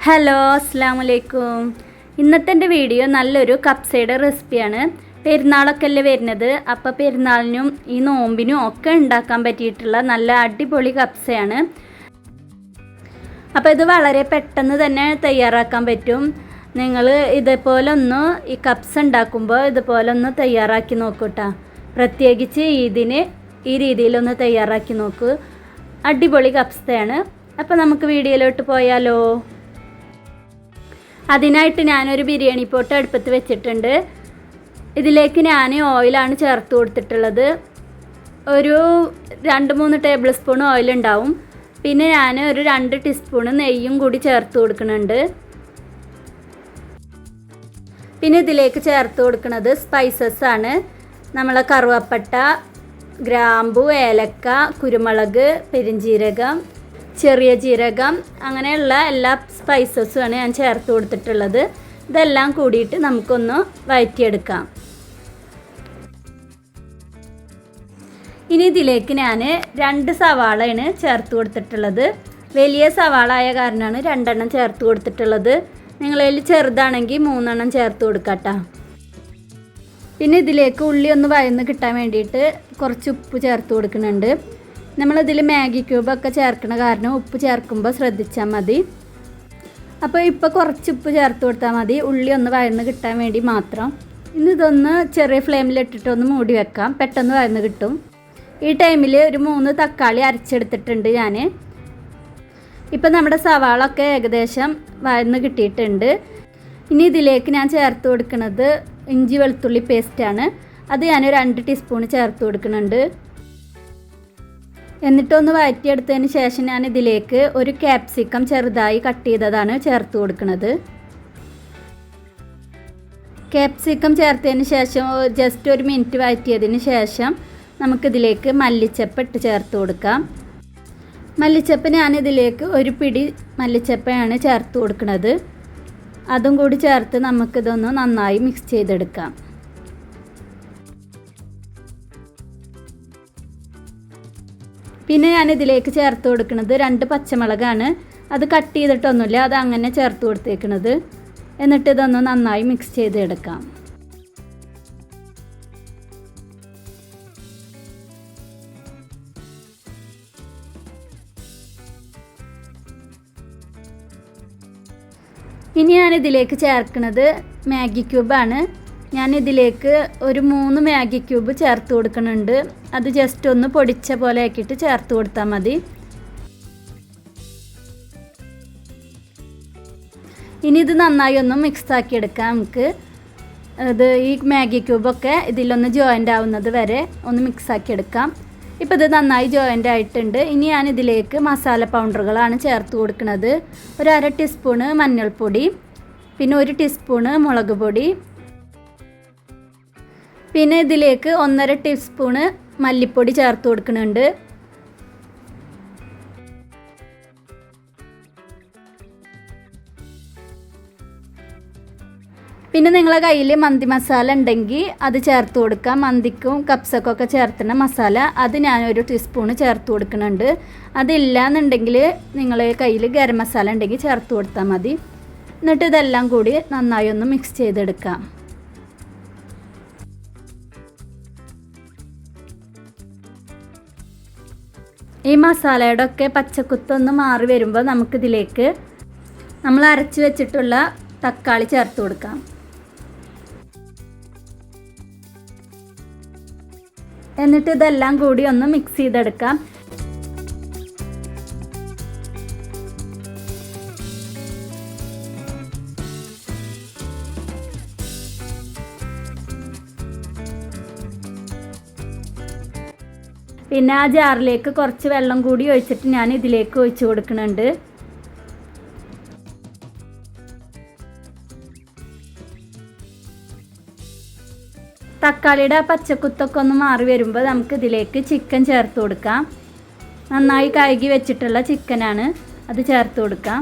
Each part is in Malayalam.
ഹലോ അസ്സലാമു അലൈക്കും. ഇന്നത്തെ എൻ്റെ വീഡിയോ നല്ലൊരു കപ്സയുടെ റെസിപ്പിയാണ്. പെരുന്നാളൊക്കെ അല്ലേ വരുന്നത്, അപ്പോൾ പെരുന്നാളിനും ഈ നോമ്പിനും ഒക്കെ ഉണ്ടാക്കാൻ പറ്റിയിട്ടുള്ള നല്ല അടിപൊളി കപ്സയാണ്. അപ്പോൾ ഇത് വളരെ പെട്ടെന്ന് തന്നെ തയ്യാറാക്കാൻ പറ്റും. നിങ്ങൾ ഇതേപോലെ ഒന്ന് ഈ കപ്സ ഉണ്ടാക്കുമ്പോൾ ഇതുപോലെ ഒന്ന് തയ്യാറാക്കി നോക്കൂട്ടാ. പ്രത്യേകിച്ച് ഇതിന് ഈ രീതിയിലൊന്ന് തയ്യാറാക്കി നോക്കൂ. അടിപൊളി കപ്സയാണ്. അപ്പോൾ നമുക്ക് വീഡിയോയിലോട്ട് പോയാലോ. അതിനായിട്ട് ഞാനൊരു ബിരിയാണി പോട്ട് അടുപ്പത്ത് വെച്ചിട്ടുണ്ട്. ഇതിലേക്ക് ഞാൻ ഓയിലാണ് ചേർത്ത് കൊടുത്തിട്ടുള്ളത്. ഒരു 2-3 ടേബിൾ സ്പൂൺ ഓയിലുണ്ടാവും. പിന്നെ ഞാൻ ഒരു 2 ടീസ്പൂൺ നെയ്യും കൂടി ചേർത്ത് കൊടുക്കുന്നുണ്ട്. പിന്നെ ഇതിലേക്ക് ചേർത്ത് കൊടുക്കുന്നത് സ്പൈസസ് ആണ്. നമ്മളെ കറുവപ്പട്ട, ഗ്രാമ്പു, ഏലക്ക, കുരുമുളക്, പെരിഞ്ജീരകം, ചെറിയ ജീരകം, അങ്ങനെയുള്ള എല്ലാ സ്പൈസസുമാണ് ഞാൻ ചേർത്ത് കൊടുത്തിട്ടുള്ളത്. ഇതെല്ലാം കൂടിയിട്ട് നമുക്കൊന്ന് വഴറ്റിയെടുക്കാം. ഇനി ഇതിലേക്ക് ഞാൻ 2 സവാളയാണ് ചേർത്ത് കൊടുത്തിട്ടുള്ളത്. വലിയ സവാള ആയ കാരണമാണ് 2 എണ്ണം ചേർത്ത് കൊടുത്തിട്ടുള്ളത്. നിങ്ങളതിൽ ചെറുതാണെങ്കിൽ 3 എണ്ണം ചേർത്ത് കൊടുക്കട്ടോ. പിന്നെ ഇതിലേക്ക് ഉള്ളി ഒന്ന് വഴന്ന് കിട്ടാൻ വേണ്ടിയിട്ട് കുറച്ച് ഉപ്പ് ചേർത്ത് കൊടുക്കുന്നുണ്ട്. നമ്മളിതിൽ മാഗി ക്യൂബൊക്കെ ചേർക്കണ കാരണം ഉപ്പ് ചേർക്കുമ്പോൾ ശ്രദ്ധിച്ചാൽ മതി. അപ്പോൾ ഇപ്പോൾ കുറച്ച് ഉപ്പ് ചേർത്ത് കൊടുത്താൽ മതി, ഉള്ളി ഒന്ന് വഴന്ന് കിട്ടാൻ വേണ്ടി മാത്രം. ഇനി ഇതൊന്ന് ചെറിയ ഫ്ലെയിമിലിട്ടിട്ട് ഒന്ന് മൂടി വെക്കാം, പെട്ടെന്ന് വഴന്ന് കിട്ടും. ഈ ടൈമിൽ ഒരു 3 തക്കാളി അരച്ചെടുത്തിട്ടുണ്ട് ഞാൻ. ഇപ്പം നമ്മുടെ സവാളൊക്കെ ഏകദേശം വഴന്ന് കിട്ടിയിട്ടുണ്ട്. ഇനി ഇതിലേക്ക് ഞാൻ ചേർത്ത് കൊടുക്കുന്നത് ഇഞ്ചി വെളുത്തുള്ളി പേസ്റ്റാണ്. അത് ഞാൻ 2 ടീസ്പൂൺ ചേർത്ത് കൊടുക്കുന്നുണ്ട്. എന്നിട്ടൊന്ന് വഴറ്റിയെടുത്തതിന് ശേഷം ഞാൻ ഇതിലേക്ക് ഒരു ക്യാപ്സിക്കം ചെറുതായി കട്ട് ചെയ്തതാണ് ചേർത്ത് കൊടുക്കുന്നത്. ക്യാപ്സിക്കം ചേർത്തതിന് ശേഷം ജസ്റ്റ് 1 മിനിറ്റ് വഴറ്റിയതിന് ശേഷം നമുക്കിതിലേക്ക് മല്ലിച്ചപ്പ് ഇട്ട് ചേർത്ത് കൊടുക്കാം. മല്ലിച്ചപ്പ് ഞാനിതിലേക്ക് ഒരു പിടി മല്ലിച്ചപ്പയാണ് ചേർത്ത് കൊടുക്കുന്നത്. അതും കൂടി ചേർത്ത് നമുക്കിതൊന്ന് നന്നായി മിക്സ് ചെയ്തെടുക്കാം. പിന്നെ ഞാനിതിലേക്ക് ചേർത്ത് കൊടുക്കുന്നത് 2 പച്ചമുളകാണ്. അത് കട്ട് ചെയ്തിട്ടൊന്നുമില്ല, അത് അങ്ങനെ ചേർത്ത് കൊടുത്തേക്കുന്നത്. എന്നിട്ട് ഇതൊന്ന് നന്നായി മിക്സ് ചെയ്തെടുക്കാം. ഇനി ഞാനിതിലേക്ക് ചേർക്കുന്നത് മാഗി ക്യൂബാണ്. ഞാനിതിലേക്ക് ഒരു 3 മാഗി ക്യൂബ് ചേർത്ത് കൊടുക്കുന്നുണ്ട്. അത് ജസ്റ്റ് ഒന്ന് പൊടിച്ച പോലെ ആക്കിയിട്ട് ചേർത്ത് കൊടുത്താൽ മതി. ഇനി ഇത് നന്നായി ഒന്ന് മിക്സ് ആക്കി എടുക്കാം നമുക്ക്. ഈ മാഗി ക്യൂബൊക്കെ ഇതിലൊന്ന് ജോയിൻ്റ് ആവുന്നത് വരെ ഒന്ന് മിക്സ് ആക്കി എടുക്കാം. ഇപ്പോൾ ഇത് നന്നായി ജോയിൻ്റ് ആയിട്ടുണ്ട്. ഇനി ഞാനിതിലേക്ക് മസാല പൗഡറുകളാണ് ചേർത്ത് കൊടുക്കുന്നത്. ഒരു 1/2 ടീസ്പൂണ് മഞ്ഞൾപ്പൊടി, പിന്നെ 1 ടീസ്പൂണ് മുളക് പൊടി, പിന്നെ ഇതിലേക്ക് 1.5 ടീസ്പൂണ് മല്ലിപ്പൊടി ചേർത്ത് കൊടുക്കുന്നുണ്ട്. പിന്നെ നിങ്ങളെ കയ്യിൽ മന്തി മസാല ഉണ്ടെങ്കിൽ അത് ചേർത്ത് കൊടുക്കാം. മന്തിക്കും കപ്സക്കൊക്കെ ചേർത്തുന്ന മസാല അത് ഞാനൊരു ടീസ്പൂണ് ചേർത്ത് കൊടുക്കുന്നുണ്ട്. അതില്ല എന്നുണ്ടെങ്കിൽ നിങ്ങളെ കയ്യിൽ ഗരം മസാല ഉണ്ടെങ്കിൽ ചേർത്ത് കൊടുത്താൽ മതി. എന്നിട്ട് ഇതെല്ലാം കൂടി നന്നായി ഒന്ന് മിക്സ് ചെയ്തെടുക്കാം. ഈ മസാലയുടെ ഒക്കെ പച്ചക്കുത്തൊന്ന് മാറി വരുമ്പോൾ നമുക്കിതിലേക്ക് നമ്മൾ അരച്ച് വെച്ചിട്ടുള്ള തക്കാളി ചേർത്ത് കൊടുക്കാം. എന്നിട്ട് ഇതെല്ലാം കൂടി ഒന്ന് മിക്സ് ചെയ്തെടുക്കാം. പിന്നെ ആ ജാറിലേക്ക് കുറച്ച് വെള്ളം കൂടി ഒഴിച്ചിട്ട് ഞാൻ ഇതിലേക്ക് ഒഴിച്ച് കൊടുക്കുന്നുണ്ട്. തക്കാളിയുടെ ആ പച്ചക്കുത്തൊക്കെ ഒന്ന് മാറി വരുമ്പോൾ നമുക്ക് ഇതിലേക്ക് ചിക്കൻ ചേർത്ത് കൊടുക്കാം. നന്നായി കഴുകി വെച്ചിട്ടുള്ള ചിക്കനാണ്, അത് ചേർത്ത് കൊടുക്കാം.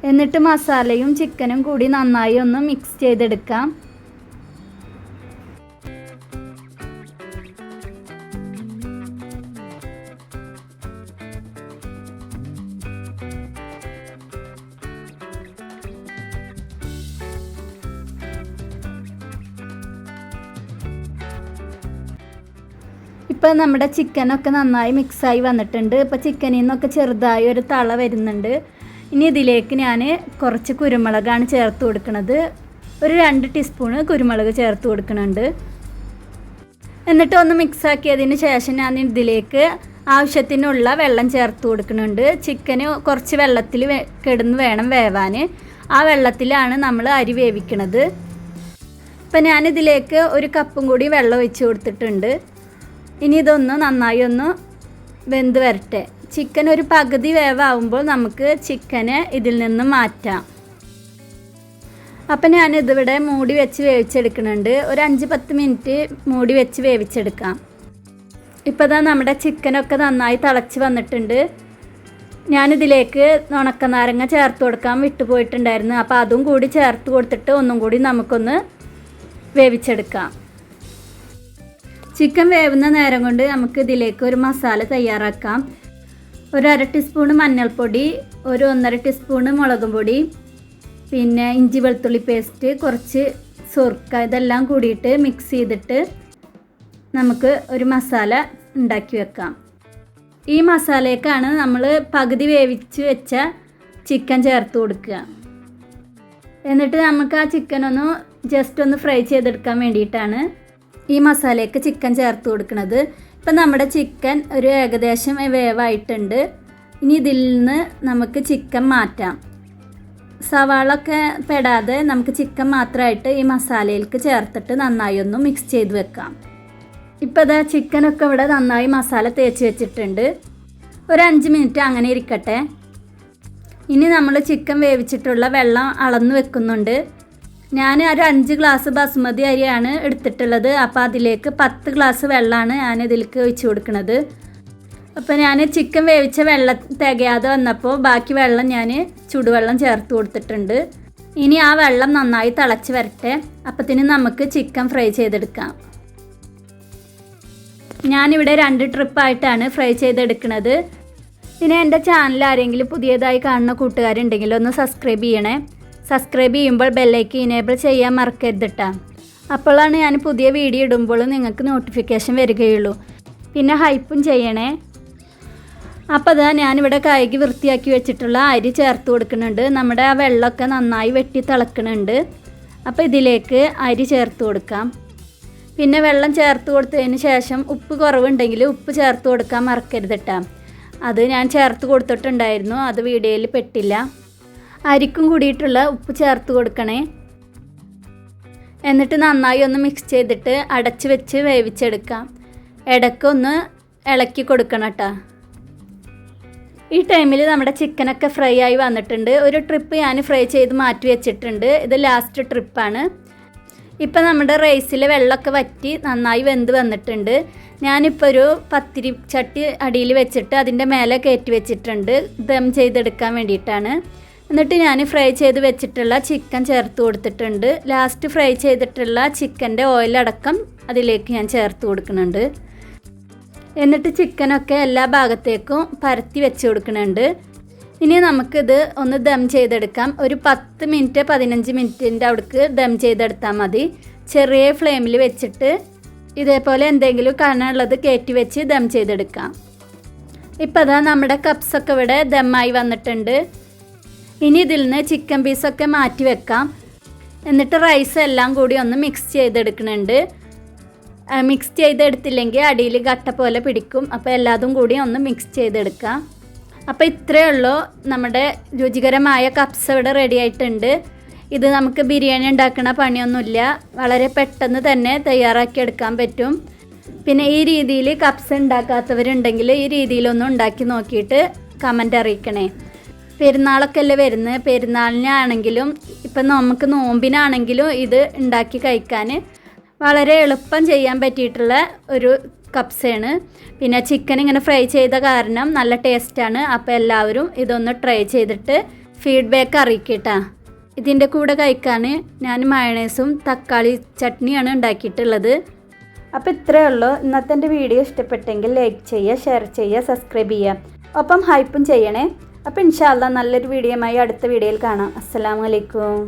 എന്നിട്ട് മസാലയും ചിക്കനും കൂടി നന്നായി ഒന്ന് മിക്സ് ചെയ്തെടുക്കാം. ഇപ്പം നമ്മുടെ ചിക്കനൊക്കെ നന്നായി മിക്സായി വന്നിട്ടുണ്ട്. ഇപ്പോൾ ചിക്കനിൽ നിന്നൊക്കെ ചെറുതായി ഒരു തള വരുന്നുണ്ട്. ഇനി ഇതിലേക്ക് ഞാൻ കുറച്ച് കുരുമുളകാണ് ചേർത്ത് കൊടുക്കുന്നത്. ഒരു 2 ടീസ്പൂണ് കുരുമുളക് ചേർത്ത് കൊടുക്കുന്നുണ്ട്. എന്നിട്ട് ഒന്ന് മിക്സാക്കിയതിന് ശേഷം ഞാൻ ഇതിലേക്ക് ആവശ്യത്തിനുള്ള വെള്ളം ചേർത്ത് കൊടുക്കുന്നുണ്ട്. ചിക്കന് കുറച്ച് വെള്ളത്തിൽ കിടന്ന് വേണം വേവാൻ. ആ വെള്ളത്തിലാണ് നമ്മൾ അരി വേവിക്കുന്നത്. ഇപ്പം ഞാനിതിലേക്ക് 1 കപ്പും കൂടി വെള്ളം ഒഴിച്ച് കൊടുത്തിട്ടുണ്ട്. ഇനി ഇതൊന്ന് നന്നായി ഒന്ന് വെന്ത് വരട്ടെ. ചിക്കൻ ഒരു പകുതി വേവാകുമ്പോൾ നമുക്ക് ചിക്കനെ ഇതിൽ നിന്ന് മാറ്റാം. അപ്പം ഞാനിതിവിടെ മൂടി വെച്ച് വേവിച്ചെടുക്കുന്നുണ്ട്. ഒരു 5-10 മിനിറ്റ് മൂടി വെച്ച് വേവിച്ചെടുക്കാം. ഇപ്പോൾ ഇതാ നമ്മുടെ ചിക്കനൊക്കെ നന്നായി തിളച്ച് വന്നിട്ടുണ്ട്. ഞാനിതിലേക്ക് ഉണക്കനാരങ്ങ ചേർത്ത് കൊടുക്കാൻ വിട്ടുപോയിട്ടുണ്ടായിരുന്നു. അപ്പോൾ അതും കൂടി ചേർത്ത് കൊടുത്തിട്ട് ഒന്നും കൂടി നമുക്കൊന്ന് വേവിച്ചെടുക്കാം. ചിക്കൻ വേവുന്ന നേരം കൊണ്ട് നമുക്ക് ഇതിലേക്ക് ഒരു മസാല തയ്യാറാക്കാം. ഒരു 1/2 ടീസ്പൂണ് മഞ്ഞൾപ്പൊടി, ഒരു 1.5 ടീസ്പൂണ് മുളകും പൊടി, പിന്നെ ഇഞ്ചി വെളുത്തുള്ളി പേസ്റ്റ്, കുറച്ച് സുർക്ക, ഇതെല്ലാം കൂടിയിട്ട് മിക്സ് ചെയ്തിട്ട് നമുക്ക് ഒരു മസാല ഉണ്ടാക്കി വെക്കാം. ഈ മസാലയ്ക്കാണ് നമ്മൾ പകുതി വേവിച്ച് വെച്ച ചിക്കൻ ചേർത്ത് കൊടുക്കുക. എന്നിട്ട് നമുക്ക് ആ ചിക്കൻ ഒന്ന് ജസ്റ്റ് ഒന്ന് ഫ്രൈ ചെയ്തെടുക്കാൻ വേണ്ടിയിട്ടാണ് ഈ മസാലയ്ക്ക് ചിക്കൻ ചേർത്ത് കൊടുക്കുന്നത്. ഇപ്പം നമ്മുടെ ചിക്കൻ ഒരു ഏകദേശം വേവായിട്ടുണ്ട്. ഇനി ഇതിൽ നിന്ന് നമുക്ക് ചിക്കൻ മാറ്റാം. സവാളൊക്കെ പെടാതെ നമുക്ക് ചിക്കൻ മാത്രമായിട്ട് ഈ മസാലയിലേക്ക് ചേർത്തിട്ട് നന്നായി ഒന്ന് മിക്സ് ചെയ്ത് വെക്കാം. ഇപ്പോൾ ഇതാ ചിക്കനൊക്കെ ഇവിടെ നന്നായി മസാല തേച്ച് വെച്ചിട്ടുണ്ട്. ഒരു 5 മിനിറ്റ് അങ്ങനെ ഇരിക്കട്ടെ. ഇനി നമ്മൾ ചിക്കൻ വേവിച്ചിട്ടുള്ള വെള്ളം അളന്ന് വെക്കുന്നുണ്ട്. ഞാൻ ഒരു 5 ഗ്ലാസ് ബസുമതി അരിയാണ് എടുത്തിട്ടുള്ളത്. അപ്പോൾ അതിലേക്ക് 10 ഗ്ലാസ് വെള്ളമാണ് ഞാൻ ഇതിലേക്ക് ഒഴിച്ച് കൊടുക്കുന്നത്. അപ്പോൾ ഞാൻ ചിക്കൻ വേവിച്ച വെള്ളം തികയാതെ വന്നപ്പോൾ ബാക്കി വെള്ളം ഞാൻ ചൂടുവെള്ളം ചേർത്ത് കൊടുത്തിട്ടുണ്ട്. ഇനി ആ വെള്ളം നന്നായി തിളച്ച് വരട്ടെ. അപ്പത്തിന് നമുക്ക് ചിക്കൻ ഫ്രൈ ചെയ്തെടുക്കാം. ഞാനിവിടെ 2 ട്രിപ്പായിട്ടാണ് ഫ്രൈ ചെയ്തെടുക്കുന്നത്. പിന്നെ എൻ്റെ ചാനൽ ആരെങ്കിലും പുതിയതായി കാണുന്ന കൂട്ടുകാരുണ്ടെങ്കിൽ ഒന്ന് സബ്സ്ക്രൈബ് ചെയ്യണേ. സബ്സ്ക്രൈബ് ചെയ്യുമ്പോൾ ബെല്ലൈക്ക് ഇനേബിൾ ചെയ്യാൻ മറക്കരുത് കേട്ടോ. അപ്പോഴാണ് ഞാൻ പുതിയ വീഡിയോ ഇടുമ്പോൾ നിങ്ങൾക്ക് നോട്ടിഫിക്കേഷൻ വരികയുള്ളൂ. പിന്നെ ഹൈപ്പും ചെയ്യണേ. അപ്പോൾ അതാ ഞാനിവിടെ കഴുകി വൃത്തിയാക്കി വെച്ചിട്ടുള്ള അരി ചേർത്ത് കൊടുക്കുന്നുണ്ട്. നമ്മുടെ ആ വെള്ളമൊക്കെ നന്നായി വെട്ടി തിളക്കുന്നുണ്ട്. അപ്പോൾ ഇതിലേക്ക് അരി ചേർത്ത് കൊടുക്കാം. പിന്നെ വെള്ളം ചേർത്ത് കൊടുത്തതിന് ശേഷം ഉപ്പ് കുറവുണ്ടെങ്കിൽ ഉപ്പ് ചേർത്ത് കൊടുക്കാൻ മറക്കരുത് കേട്ടോ. അത് ഞാൻ ചേർത്ത് കൊടുത്തിട്ടുണ്ടായിരുന്നു, അത് വീഡിയോയിൽ പെട്ടില്ല. അരിക്കും കൂടിയിട്ടുള്ള ഉപ്പ് ചേർത്ത് കൊടുക്കണേ. എന്നിട്ട് നന്നായി ഒന്ന് മിക്സ് ചെയ്തിട്ട് അടച്ച് വെച്ച് വേവിച്ചെടുക്കാം. ഇടയ്ക്കൊന്ന് ഇളക്കി കൊടുക്കണം കേട്ടോ. ഈ ടൈമിൽ നമ്മുടെ ചിക്കനൊക്കെ ഫ്രൈ ആയി വന്നിട്ടുണ്ട്. ഒരു ട്രിപ്പ് ഞാൻ ഫ്രൈ ചെയ്ത് മാറ്റി വെച്ചിട്ടുണ്ട്. ഇത് ലാസ്റ്റ് ട്രിപ്പാണ്. ഇപ്പം നമ്മുടെ റൈസിൽ വെള്ളമൊക്കെ വറ്റി നന്നായി വെന്ത് വന്നിട്ടുണ്ട്. ഞാനിപ്പോൾ ഒരു പത്തിരി ചട്ടി അടിയിൽ വെച്ചിട്ട് അതിൻ്റെ മേലെ കയറ്റി വെച്ചിട്ടുണ്ട്, ദം ചെയ്തെടുക്കാൻ വേണ്ടിയിട്ടാണ്. എന്നിട്ട് ഞാൻ ഫ്രൈ ചെയ്ത് വെച്ചിട്ടുള്ള ചിക്കൻ ചേർത്ത് കൊടുത്തിട്ടുണ്ട്. ലാസ്റ്റ് ഫ്രൈ ചെയ്തിട്ടുള്ള ചിക്കൻ്റെ ഓയിലടക്കം അതിലേക്ക് ഞാൻ ചേർത്ത് കൊടുക്കുന്നുണ്ട്. എന്നിട്ട് ചിക്കനൊക്കെ എല്ലാ ഭാഗത്തേക്കും പരത്തി വെച്ച് കൊടുക്കുന്നുണ്ട്. ഇനി നമുക്കിത് ഒന്ന് ദം ചെയ്തെടുക്കാം. ഒരു 10 മിനിറ്റ് 15 മിനിറ്റിൻ്റെ അവിടേക്ക് ദം ചെയ്തെടുത്താൽ മതി. ചെറിയ ഫ്ലെയിമിൽ വെച്ചിട്ട് ഇതേപോലെ എന്തെങ്കിലും കനമുള്ളത് കയറ്റി വെച്ച് ദം ചെയ്തെടുക്കാം. ഇപ്പോൾ അതാ നമ്മുടെ കപ്സൊക്കെ ഇവിടെ ദമ്മായി വന്നിട്ടുണ്ട്. ഇനി ഇതിൽ നിന്ന് ചിക്കൻ പീസൊക്കെ മാറ്റി വെക്കാം. എന്നിട്ട് റൈസ് എല്ലാം കൂടി ഒന്ന് മിക്സ് ചെയ്തെടുക്കുന്നുണ്ട്. മിക്സ് ചെയ്തെടുത്തില്ലെങ്കിൽ അടിയിൽ കട്ട പോലെ പിടിക്കും. അപ്പോൾ എല്ലാതും കൂടി ഒന്ന് മിക്സ് ചെയ്തെടുക്കാം. അപ്പോൾ ഇത്രയേ ഉള്ളൂ, നമ്മുടെ രുചികരമായ കപ്സ് ഇവിടെ റെഡി ആയിട്ടുണ്ട്. ഇത് നമുക്ക് ബിരിയാണി ഉണ്ടാക്കുന്ന പണിയൊന്നുമില്ല, വളരെ പെട്ടെന്ന് തന്നെ തയ്യാറാക്കിയെടുക്കാൻ പറ്റും. പിന്നെ ഈ രീതിയിൽ കപ്സ് ഉണ്ടാക്കാത്തവരുണ്ടെങ്കിൽ ഈ രീതിയിലൊന്നും ഉണ്ടാക്കി നോക്കിയിട്ട് കമൻ്റ് അറിയിക്കണേ. പെരുന്നാളൊക്കെ അല്ലേ വരുന്നത്, പെരുന്നാളിനാണെങ്കിലും ഇപ്പം നമുക്ക് നോമ്പിനാണെങ്കിലും ഇത് ഉണ്ടാക്കി കഴിക്കാൻ വളരെ എളുപ്പം ചെയ്യാൻ പറ്റിയിട്ടുള്ള ഒരു കപ്സയാണ്. പിന്നെ ചിക്കൻ ഇങ്ങനെ ഫ്രൈ ചെയ്ത കാരണം നല്ല ടേസ്റ്റാണ്. അപ്പോൾ എല്ലാവരും ഇതൊന്ന് ട്രൈ ചെയ്തിട്ട് ഫീഡ്ബാക്ക് അറിയിക്കട്ടാ. ഇതിൻ്റെ കൂടെ കഴിക്കാൻ ഞാൻ മയണൈസും തക്കാളി ചട്നിയാണ് ഉണ്ടാക്കിയിട്ടുള്ളത്. അപ്പോൾ ഇത്രയേ ഉള്ളൂ. ഇന്നത്തെ എൻ്റെ വീഡിയോ ഇഷ്ടപ്പെട്ടെങ്കിൽ ലൈക്ക് ചെയ്യുക, ഷെയർ ചെയ്യുക, സബ്സ്ക്രൈബ് ചെയ്യുക, ഒപ്പം ഹൈപ്പും ചെയ്യണേ. അപ്പോൾ ഇൻഷാ അല്ലാഹ് നല്ലൊരു വീഡിയോയുമായി അടുത്ത വീഡിയോയിൽ കാണാം. അസ്സലാമു അലൈക്കും.